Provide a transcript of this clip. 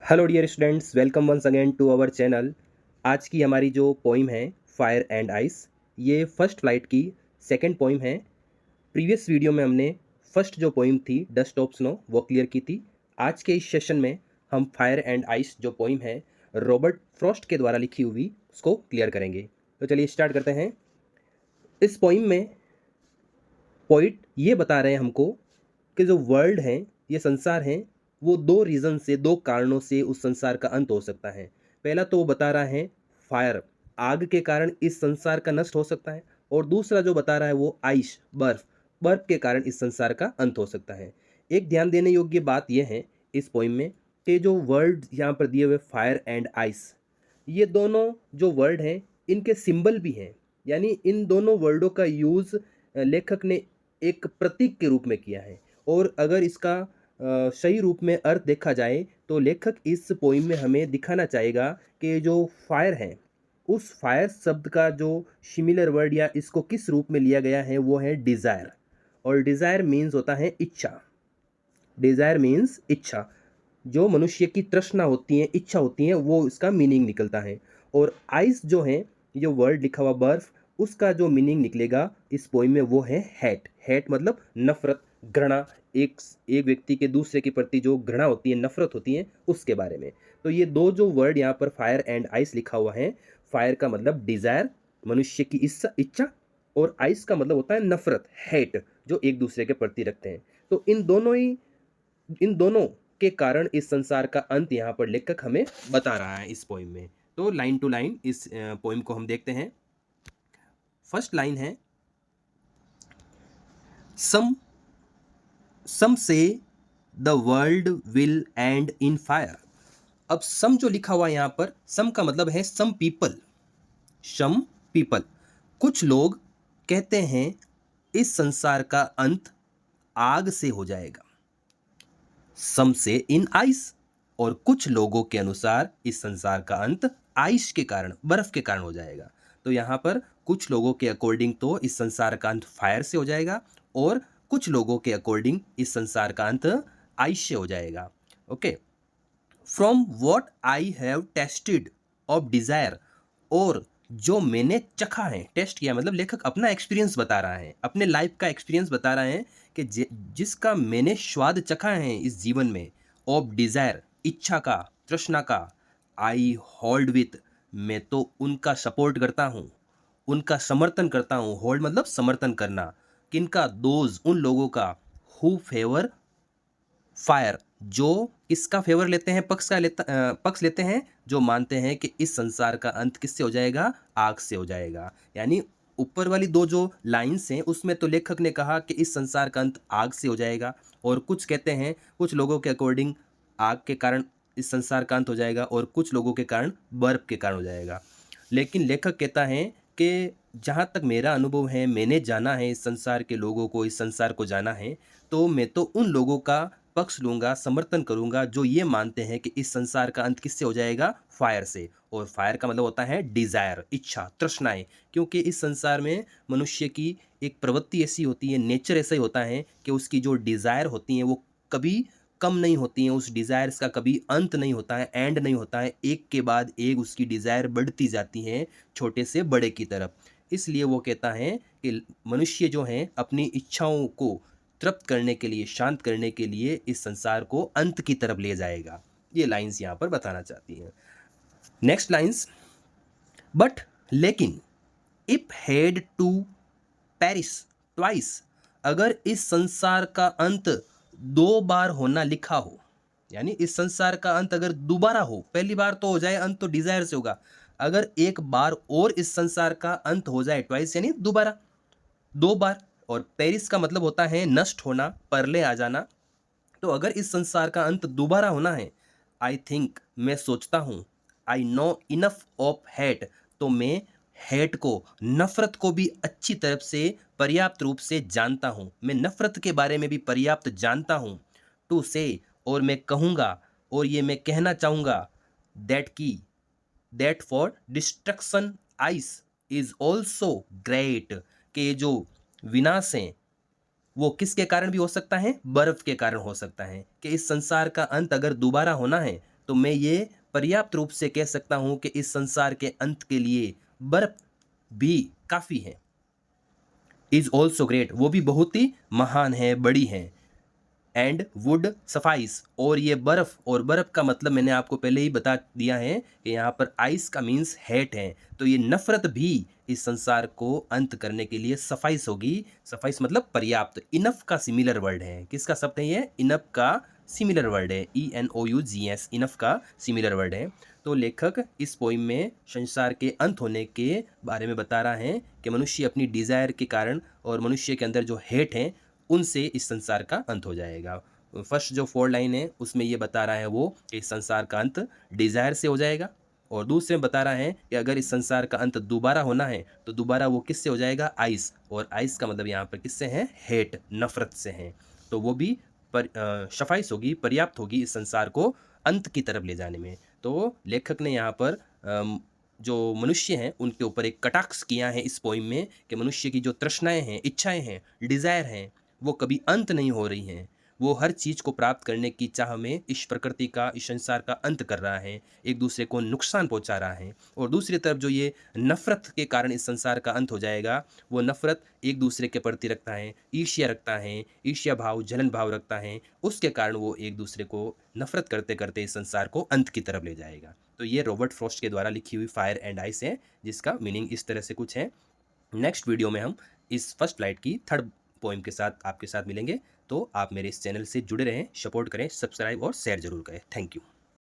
Hello dear students, welcome once again to our channel. आज की हमारी जो पोइम है फायर एंड आइस, ये फर्स्ट फ्लाइट की सेकंड पोइम है। प्रीवियस वीडियो में हमने फर्स्ट जो पोइम थी डस्ट ऑफ स्नो वो क्लियर की थी। आज के इस सेशन में हम फायर एंड आइस जो पोइम है रॉबर्ट फ्रॉस्ट के द्वारा लिखी हुई उसको क्लियर करेंगे। तो चलिए स्टार्ट करते हैं। इस पोइम में पोइट ये बता रहे हैं हमको कि जो वर्ल्ड है, ये संसार है, वो दो रीज़न से, दो कारणों से उस संसार का अंत हो सकता है। पहला तो वो बता रहा है फायर, आग के कारण इस संसार का नष्ट हो सकता है। और दूसरा जो बता रहा है वो आइस, बर्फ, बर्फ के कारण इस संसार का अंत हो सकता है। एक ध्यान देने योग्य बात यह है इस पोइम में कि जो वर्ड यहाँ पर दिए हुए फायर एंड आइस, ये दोनों जो वर्ड हैं इनके सिंबल भी हैं। यानी इन दोनों वर्डों का यूज़ लेखक ने एक प्रतीक के रूप में किया है। और अगर इसका सही रूप में अर्थ देखा जाए तो लेखक इस पोइम में हमें दिखाना चाहेगा कि जो फायर है, उस फायर शब्द का जो सिमिलर वर्ड या इसको किस रूप में लिया गया है वो है डिज़ायर। और डिज़ायर मीन्स होता है इच्छा। डिज़ायर मीन्स इच्छा, जो मनुष्य की तृष्णा होती है, इच्छा होती है, वो इसका मीनिंग निकलता है। और आइस जो है, जो वर्ड लिखा हुआ बर्फ, उसका जो मीनिंग निकलेगा इस पोइम में वो है हेट। हेट मतलब नफरत, घृणा, एक एक व्यक्ति के दूसरे के प्रति जो घृणा होती है, नफरत होती है, उसके बारे में। तो ये दो जो वर्ड यहाँ पर फायर एंड आइस लिखा हुआ है, फायर का मतलब डिज़ायर, मनुष्य की इच्छा, और आइस का मतलब होता है नफरत, हेट, जो एक दूसरे के प्रति रखते हैं। तो इन दोनों के कारण इस संसार का अंत यहाँ पर लेखक हमें बता रहा है इस पोइम में। तो लाइन टू लाइन इस पोइम को हम देखते हैं। फर्स्ट लाइन है सम से the world will and in fire. अब सम जो लिखा हुआ है यहाँ पर, सम का मतलब है सम पीपल। सम पीपल, कुछ लोग कहते हैं इस संसार का अंत आग से हो जाएगा। सम से इन आइस, और कुछ लोगों के अनुसार इस संसार का अंत आइस के कारण, बर्फ के कारण हो जाएगा। तो यहाँ पर कुछ लोगों के अकॉर्डिंग तो इस संसार का अंत फायर से हो जाएगा, और कुछ लोगों के अकॉर्डिंग इस संसार का अंत आइस से हो जाएगा। Okay, from what I have tested of desire, और जो मैंने चखा है, टेस्ट किया मतलब लेखक अपना एक्सपीरियंस बता रहा है, अपने लाइफ का एक्सपीरियंस बता रहा है कि जिसका मैंने स्वाद चखा है इस जीवन में, ऑफ डिज़ायर, इच्छा का, तृष्णा का, आई होल्ड विथ, मैं तो उनका सपोर्ट करता हूँ, उनका समर्थन करता हूँ। होल्ड मतलब समर्थन करना, किनका, दोज, उन लोगों का, हु फेवर फायर, जो किसका फेवर लेते हैं, पक्ष लेते हैं, जो मानते हैं कि इस संसार का अंत किससे हो जाएगा, आग से हो जाएगा। यानी ऊपर वाली दो जो लाइंस हैं उसमें तो लेखक ने कहा कि इस संसार का अंत आग से हो जाएगा, और कुछ कहते हैं, कुछ लोगों के अकॉर्डिंग आग के कारण इस संसार का अंत हो जाएगा, और कुछ लोगों के कारण बर्फ के कारण हो जाएगा। लेकिन लेखक कहता है कि जहाँ तक मेरा अनुभव है, मैंने जाना है इस संसार के लोगों को, इस संसार को जाना है, तो मैं तो उन लोगों का पक्ष लूँगा, समर्थन करूँगा जो ये मानते हैं कि इस संसार का अंत किससे हो जाएगा, फायर से। और फायर का मतलब होता है डिज़ायर, इच्छा, तृष्णाएँ। क्योंकि इस संसार में मनुष्य की एक प्रवृत्ति ऐसी होती है, नेचर ऐसा ही होता है कि उसकी जो डिज़ायर होती हैं वो कभी कम नहीं होती हैं, उस डिज़ायर्स का कभी अंत नहीं होता है, एंड नहीं होता है, एक के बाद एक उसकी डिज़ायर बढ़ती जाती हैं, छोटे से बड़े की तरफ। इसलिए वो कहता है कि मनुष्य जो हैं अपनी इच्छाओं को तृप्त करने के लिए, शांत करने के लिए इस संसार को अंत की तरफ ले जाएगा। ये लाइंस यहाँ पर बताना चाहती हैं। नेक्स्ट लाइंस, बट लेकिन if had to perish twice, अगर इस संसार का अंत दो बार होना लिखा हो, यानी इस संसार का अंत अगर दोबारा हो, पहली बार तो हो जाए अंत तो डिजायर से होगा, अगर एक बार और इस संसार का अंत हो जाए, ट्वाइस यानी दोबारा, दो बार, और पेरिस का मतलब होता है नष्ट होना, परले आ जाना। तो अगर इस संसार का अंत दोबारा होना है, आई थिंक, मैं सोचता हूँ, I know enough of hate, तो मैं हेट को, नफरत को भी अच्छी तरफ से, पर्याप्त रूप से जानता हूँ, मैं नफरत के बारे में भी पर्याप्त जानता हूँ। टू से, और मैं कहूँगा, और ये मैं कहना चाहूँगा, दैट की, that for destruction ice is also great, कि ये जो विनाश है वो किसके कारण भी हो सकता है, बर्फ के कारण हो सकता है। कि इस संसार का अंत अगर दोबारा होना है तो मैं ये पर्याप्त रूप से कह सकता हूं कि इस संसार के अंत के लिए बर्फ भी काफ़ी है। इज ऑल्सो ग्रेट, वो भी बहुत ही महान है, बड़ी है। एंड वुड सफाइस, और ये बर्फ, और बर्फ का मतलब मैंने आपको पहले ही बता दिया है कि यहाँ पर आइस का मीन्स हेट है, तो ये नफरत भी इस संसार को अंत करने के लिए सफाइस होगी। सफाइस मतलब पर्याप्त। इनफ का सिमिलर वर्ड है, किसका शब्द है ये? इनफ का सिमिलर वर्ड है, ENOUGS, इनफ का सिमिलर वर्ड है। तो लेखक इस पोइम में संसार के अंत होने के बारे में बता रहा है कि मनुष्य अपनी डिज़ायर के कारण और मनुष्य के अंदर जो हेट है उनसे इस संसार का अंत हो जाएगा। फर्स्ट जो 4 लाइन है उसमें ये बता रहा है वो कि इस संसार का अंत डिज़ायर से हो जाएगा, और दूसरे में बता रहा है कि अगर इस संसार का अंत दोबारा होना है तो दोबारा वो किससे हो जाएगा? आइस, और आइस का मतलब यहाँ पर किससे है? हेट, नफरत से है। तो वो भी सफाइस होगी, पर्याप्त होगी इस संसार को अंत की तरफ ले जाने में। तो लेखक ने यहाँ पर जो मनुष्य हैं उनके ऊपर एक कटाक्ष किया है इस पोइम में कि मनुष्य की जो तृष्णाएं हैं, इच्छाएं हैं, डिज़ायर हैं, वो कभी अंत नहीं हो रही हैं। वो हर चीज़ को प्राप्त करने की चाह में इस प्रकृति का, इस संसार का अंत कर रहा है, एक दूसरे को नुकसान पहुंचा रहा है। और दूसरी तरफ जो ये नफ़रत के कारण इस संसार का अंत हो जाएगा, वो नफ़रत एक दूसरे के प्रति रखता है, ईर्ष्या रखता है, ईर्ष्या भाव, जलन भाव रखता है, उसके कारण वो एक दूसरे को नफ़रत करते करते इस संसार को अंत की तरफ ले जाएगा। तो ये रॉबर्ट फ्रॉस्ट के द्वारा लिखी हुई फायर एंड आइस है, जिसका मीनिंग इस तरह से कुछ है। नेक्स्ट वीडियो में हम इस फर्स्ट फ्लाइट की थर्ड पोइम के साथ आपके साथ मिलेंगे। तो आप मेरे इस चैनल से जुड़े रहें, सपोर्ट करें, सब्सक्राइब और शेयर जरूर करें। Thank you.